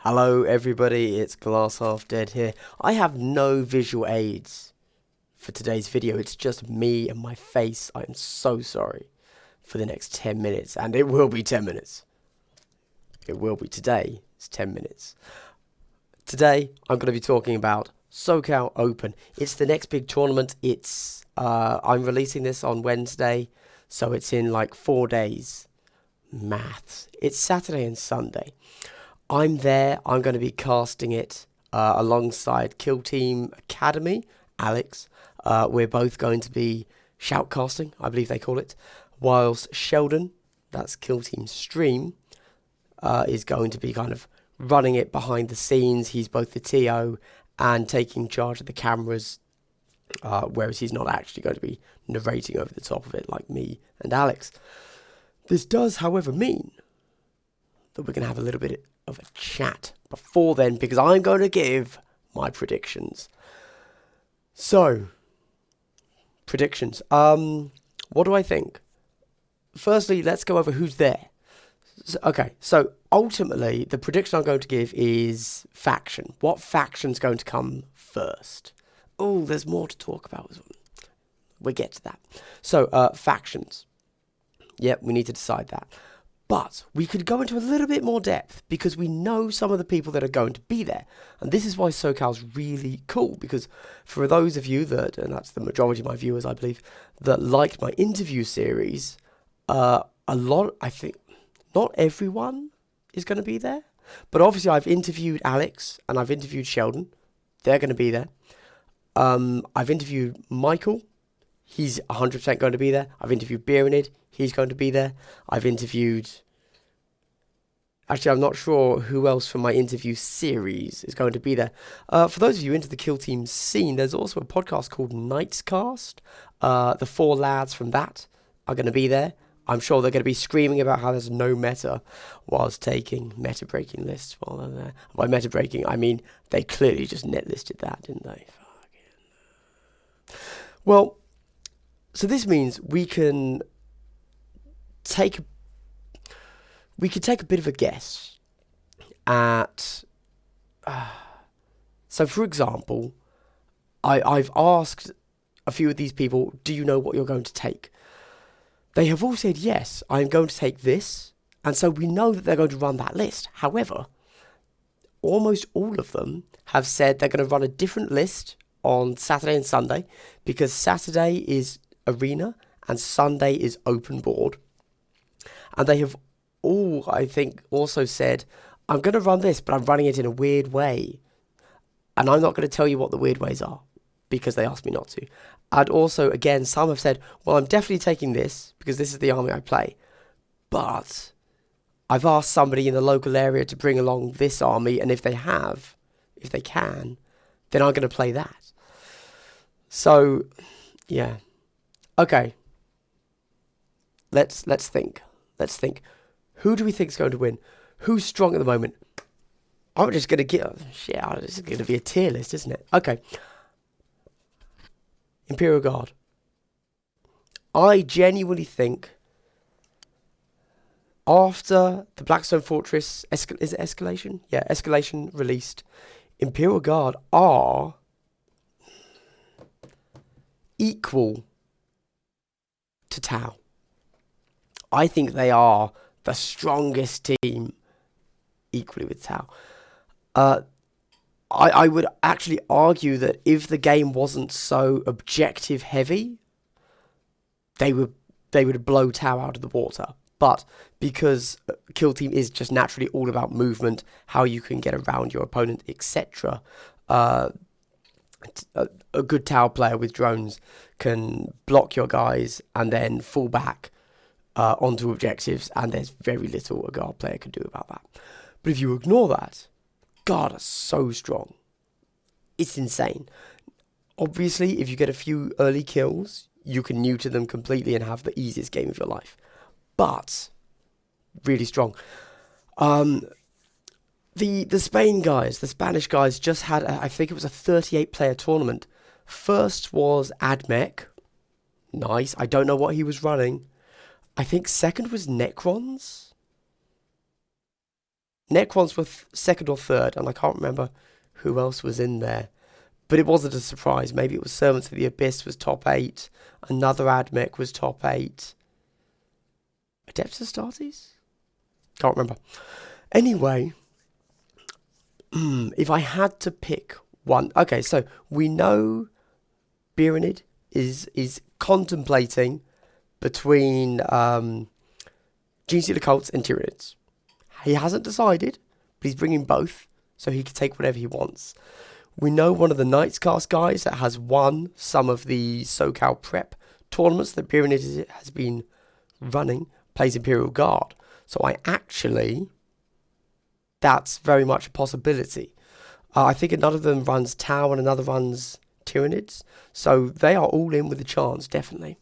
Hello everybody, it's Glass Half Dead here. I have no visual aids for today's video, it's just me and my face. I am so sorry for the next 10 minutes, and it will be 10 minutes. It will be today, it's 10 minutes. Today, I'm going to be talking about SoCal Open. It's the next big tournament. I'm releasing this on Wednesday, so it's in like 4 days. Maths. It's Saturday and Sunday. I'm there. I'm going to be casting it alongside Kill Team Academy, Alex. We're both going to be shoutcasting, I believe they call it, whilst Sheldon, that's Kill Team Stream, is going to be kind of running it behind the scenes. He's both the TO and taking charge of the cameras, whereas he's not actually going to be narrating over the top of it like me and Alex. This does, however, mean that we're going to have a little bit of a chat before then, because I'm going to give my predictions. So, predictions. What do I think? Firstly, let's go over who's there. So ultimately, the prediction I'm going to give is faction. What faction's going to come first? Oh, there's more to talk about. We'll get to that. So, factions. Yep, we need to decide that. But we could go into a little bit more depth because we know some of the people that are going to be there. And this is why SoCal's really cool, because for those of you that, and that's the majority of my viewers, I believe, that liked my interview series, I think, not everyone is going to be there. But obviously I've interviewed Alex and I've interviewed Sheldon. They're going to be there. I've interviewed Michael. He's 100% going to be there. I've interviewed Beerenid. He's going to be there. I've interviewed... Actually, I'm not sure who else from my interview series is going to be there. For those of you into the Kill Team scene, there's also a podcast called Nightscast. The 4 lads from that are going to be there. I'm sure they're going to be screaming about how there's no meta whilst taking meta-breaking lists while they're there. By meta-breaking, I mean they clearly just net-listed that, didn't they? Well... So this means we can take a bit of a guess at. So, for example, I've asked a few of these people, "Do you know what you're going to take?" They have all said yes. I'm going to take this, and so we know that they're going to run that list. However, almost all of them have said they're going to run a different list on Saturday and Sunday, because Saturday is arena and Sunday is open board, and they have all, I think, also said, I'm going to run this, but I'm running it in a weird way, and I'm not going to tell you what the weird ways are because they asked me not to. And also, again, some have said, well, I'm definitely taking this because this is the army I play, but I've asked somebody in the local area to bring along this army, and if they can, then I'm going to play that. So yeah. Okay, let's think. Who do we think is going to win? Who's strong at the moment? I'm just going to get... Shit, this is going to be a tier list, isn't it? Okay. Imperial Guard. I genuinely think after the Blackstone Fortress... is it Escalation? Yeah, Escalation released. Imperial Guard are equal to Tau. I think they are the strongest team equally with Tau. I would actually argue that if the game wasn't so objective heavy, they would blow Tau out of the water. But because Kill Team is just naturally all about movement, how you can get around your opponent, etc., a good Tau player with drones can block your guys and then fall back onto objectives, and there's very little a guard player can do about that. But if you ignore that, guard are so strong. It's insane. Obviously, if you get a few early kills, you can neuter them completely and have the easiest game of your life. But really strong. The Spain guys, the Spanish guys, just had, I think it was a 38-player tournament. First was Admech. Nice. I don't know what he was running. I think second was Necrons. Necrons were second or third, and I can't remember who else was in there. But it wasn't a surprise. Maybe it was Servants of the Abyss was top 8. Another AdMech was top 8. Adepts Astartes? Can't remember. Anyway, if I had to pick one... Okay, so we know Birinid is contemplating between Genestealer Cults and Tyranids. He hasn't decided, but he's bringing both, so he can take whatever he wants. We know one of the Knights Cast guys that has won some of the SoCal prep tournaments that Birinid has been running, plays Imperial Guard. So that's very much a possibility. I think another of them runs Tau and another runs Tyranids. So they are all in with a chance, definitely.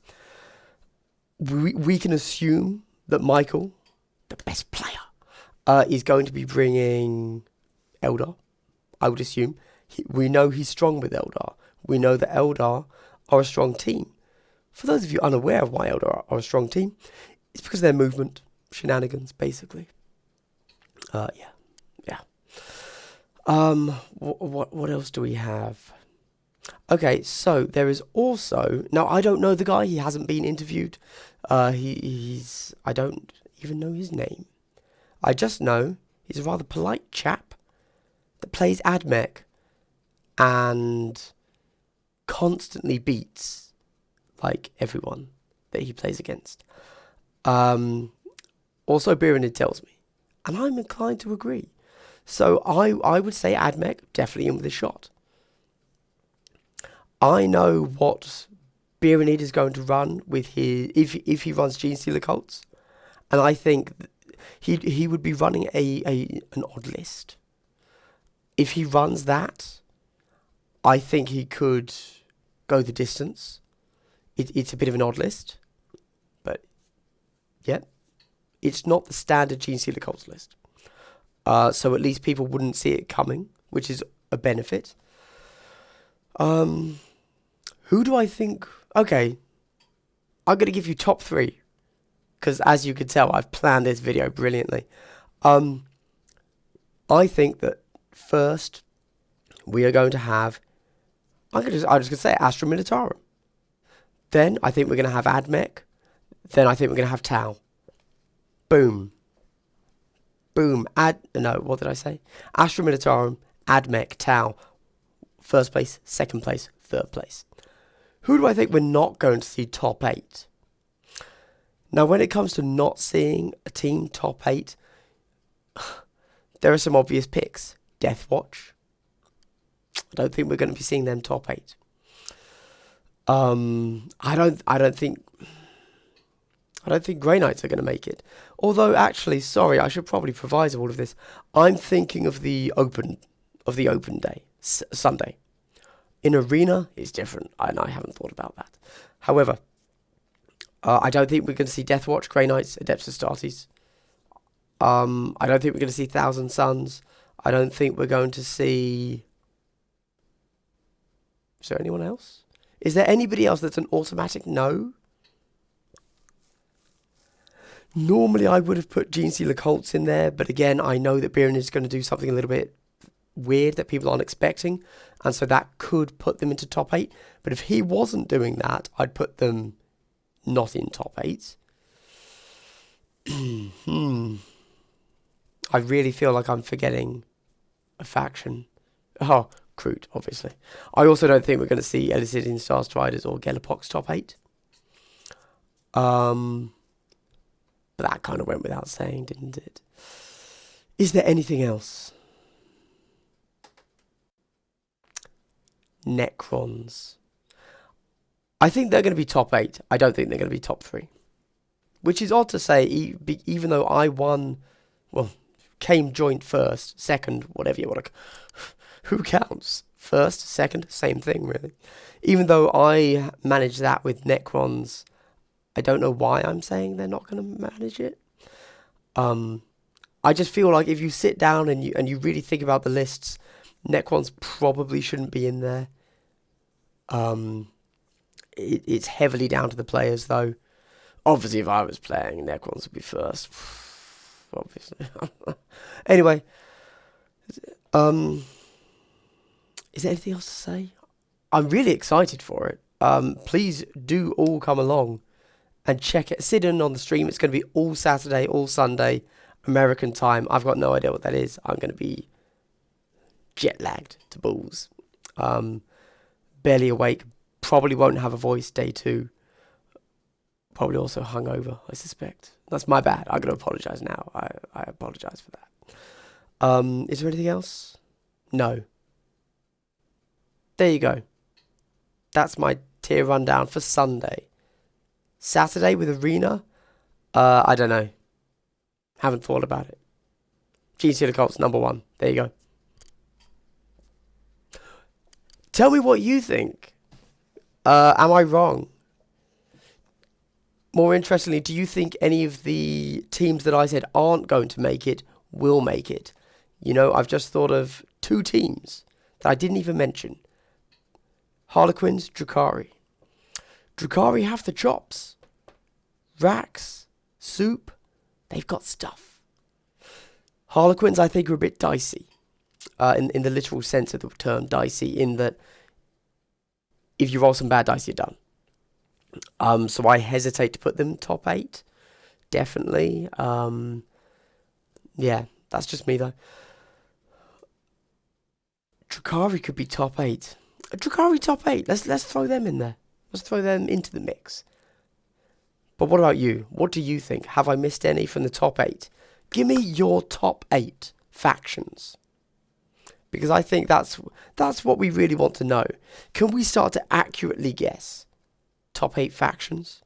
We can assume that Michael, the best player, is going to be bringing Eldar, I would assume. We know he's strong with Eldar. We know that Eldar are a strong team. For those of you unaware of why Eldar are a strong team, it's because of their movement, shenanigans, basically. Yeah. What else do we have? Okay, so there is also... Now, I don't know the guy. He hasn't been interviewed. He's... I don't even know his name. I just know he's a rather polite chap that plays AdMech and constantly beats, like, everyone that he plays against. Also, Birinid tells me, and I'm inclined to agree. So I would say AdMech definitely in with a shot. I know what Birinid is going to run with his if he runs Genestealer Cults, and I think he would be running an odd list. If he runs that, I think he could go the distance. It's a bit of an odd list, but yeah, it's not the standard Genestealer Cults list. So at least people wouldn't see it coming, which is a benefit. Who do I think... Okay, I'm going to give you top 3. Because as you can tell, I've planned this video brilliantly. I think that first, we are going to have... I'm just going to say Astra Militarum. Then, I think we're going to have AdMech. Then, I think we're going to have Tau. Boom. Boom. What did I say? Astra Militarum, AdMech, Tau. First place, second place, third place. Who do I think we're not going to see top 8? Now, when it comes to not seeing a team top 8, there are some obvious picks. Deathwatch. I don't think we're going to be seeing them top 8. I don't think Grey Knights are going to make it. Although, actually, sorry, I should probably provisor all of this. I'm thinking of the open day, Sunday. In Arena, it's different, and I haven't thought about that. However, I don't think we're going to see Deathwatch, Grey Knights, Adepts Astartes. I don't think we're going to see Thousand Suns. I don't think we're going to see... Is there anyone else? Is there anybody else that's an automatic no? Normally, I would have put Genestealer Cults in there, but again, I know that Birinid is going to do something a little bit weird that people aren't expecting, and so that could put them into top 8. But if he wasn't doing that, I'd put them not in top 8. I really feel like I'm forgetting a faction. Oh, Kroot, obviously. I also don't think we're going to see Elicidian Star Striders or Gelapox top 8. But that kind of went without saying, didn't it? Is there anything else? Necrons. I think they're going to be top 8. I don't think they're going to be top 3. Which is odd to say, even though I won, well, came joint first, second, whatever you want to... Who counts? First, second, same thing, really. Even though I managed that with Necrons, I don't know why I'm saying they're not going to manage it. I just feel like if you sit down and you really think about the lists, Necrons probably shouldn't be in there. It's heavily down to the players, though. Obviously, if I was playing, Necrons would be first. Obviously. Anyway, is there anything else to say? I'm really excited for it. Please do all come along and check it. Sit in on the stream. It's going to be all Saturday, all Sunday, American time. I've got no idea what that is. I'm going to be jet lagged to balls. Barely awake. Probably won't have a voice day 2. Probably also hungover, I suspect. That's my bad. I'm going to apologise now. I apologise for that. Is there anything else? No. There you go. That's my tier rundown for Sunday. Saturday with Arena? I don't know. Haven't thought about it. GT Colts number 1. There you go. Tell me what you think. Am I wrong? More interestingly, do you think any of the teams that I said aren't going to make it will make it? You know, I've just thought of 2 teams that I didn't even mention. Harlequins, Drukhari. Drukhari have the chops. Rax, Soup, they've got stuff. Harlequins, I think, are a bit dicey. In the literal sense of the term, dicey, in that if you roll some bad dice, you're done. So I hesitate to put them top 8. Definitely. Yeah, that's just me, though. Drukhari could be top 8. Drukhari top 8. Let's throw them in there. Let's throw them into the mix. But what about you? What do you think? Have I missed any from the top 8? Give me your top 8 factions. Because I think that's what we really want to know. Can we start to accurately guess top 8 factions?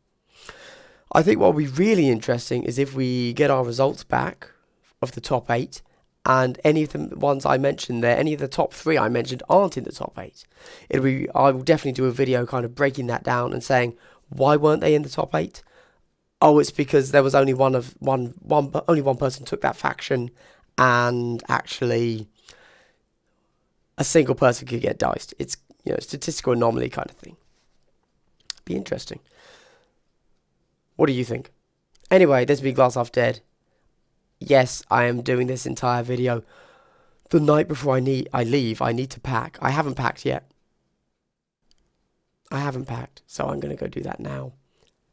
I think what would be really interesting is if we get our results back of the top 8, and any of the ones I mentioned there, any of the top 3 I mentioned aren't in the top 8. I will definitely do a video kind of breaking that down and saying, why weren't they in the top 8? Oh, it's because there was only only one person took that faction, and actually a single person could get diced. It's, you know, statistical anomaly kind of thing. Be interesting. What do you think? Anyway, this has been Glass Half Dead. Yes, I am doing this entire video the night before I leave. I need to pack. I haven't packed yet. So I'm going to go do that now.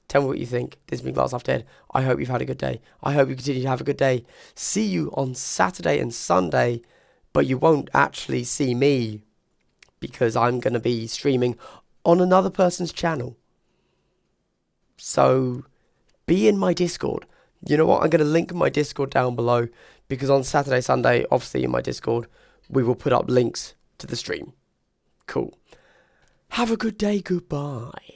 Tell me what you think. This has been Glass Half Dead. I hope you've had a good day. I hope you continue to have a good day. See you on Saturday and Sunday, but you won't actually see me because I'm going to be streaming on another person's channel. So be in my Discord. You know what? I'm going to link my Discord down below, because on Saturday, Sunday, obviously in my Discord, we will put up links to the stream. Cool. Have a good day. Goodbye.